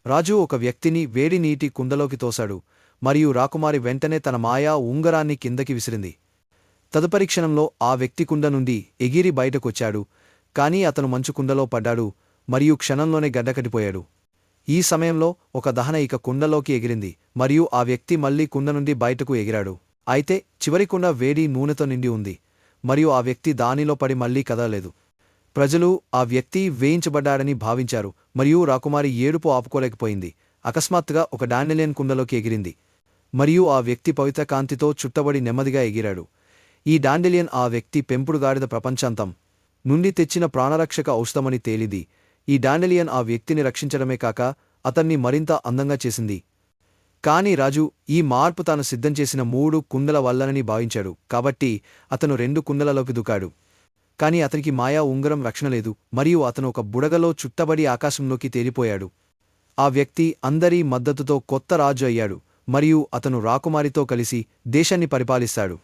రాజు ఒక వ్యక్తిని వేడి నీటి కుండలోకి తోశాడు, మరియు రాకుమారి వెంటనే తన మాయా ఉంగరాన్ని కిందకి విసిరింది. తదుపరి క్షణంలో ఆ వ్యక్తి కుండ నుండి ఎగిరి బయటకొచ్చాడు, కాని అతను మంచు కుండలో పడ్డాడు మరియు క్షణంలోనే గడ్డకట్టిపోయాడు. ఈ సమయంలో ఒక దహన ఇక కుండలోకి ఎగిరింది, మరియు ఆ వ్యక్తి మళ్లీ కుండ నుండి బయటకు ఎగిరాడు. అయితే చివరి కుండ వేడి నూనెతో నిండి ఉంది, మరియు ఆ వ్యక్తి దానిలో పడి మళ్లీ కదలలేదు. ప్రజలు ఆ వ్యక్తి వేయించబడ్డాడని భావించారు, మరియు రాకుమారి ఏడుపు ఆపుకోలేకపోయింది. అకస్మాత్తుగా ఒక డాండెలియన్ కుండలోకి ఎగిరింది, మరియు ఆ వ్యక్తి పవిత్ర కాంతితో చుట్టబడి నెమ్మదిగా ఎగిరాడు. ఈ డాండెలియన్ ఆ వ్యక్తి పెంపుడుగాడిద ప్రపంచాంతం నుండి తెచ్చిన ప్రాణరక్షక ఔషధమని తేలింది. ఈ డాండెలియన్ ఆ వ్యక్తిని రక్షించడమే కాక అతన్ని మరింత అందంగా చేసింది. కాని రాజు ఈ మార్పు తాను సిద్ధం చేసిన 3 కుండల వల్లనని భావించాడు, కాబట్టి అతను 2 కుండలలోకి దూకాడు. కాని అతనికి మాయా ఉంగరం రక్షణ లేదు, మరియు అతను ఒక బుడగలో చుట్టబడి ఆకాశంలోకి తేలిపోయాడు. ఆ వ్యక్తి అందరి మద్దతుతో కొత్త రాజు అయ్యాడు, మరియు అతను రాకుమారితో కలిసి దేశాన్ని పరిపాలిస్తాడు.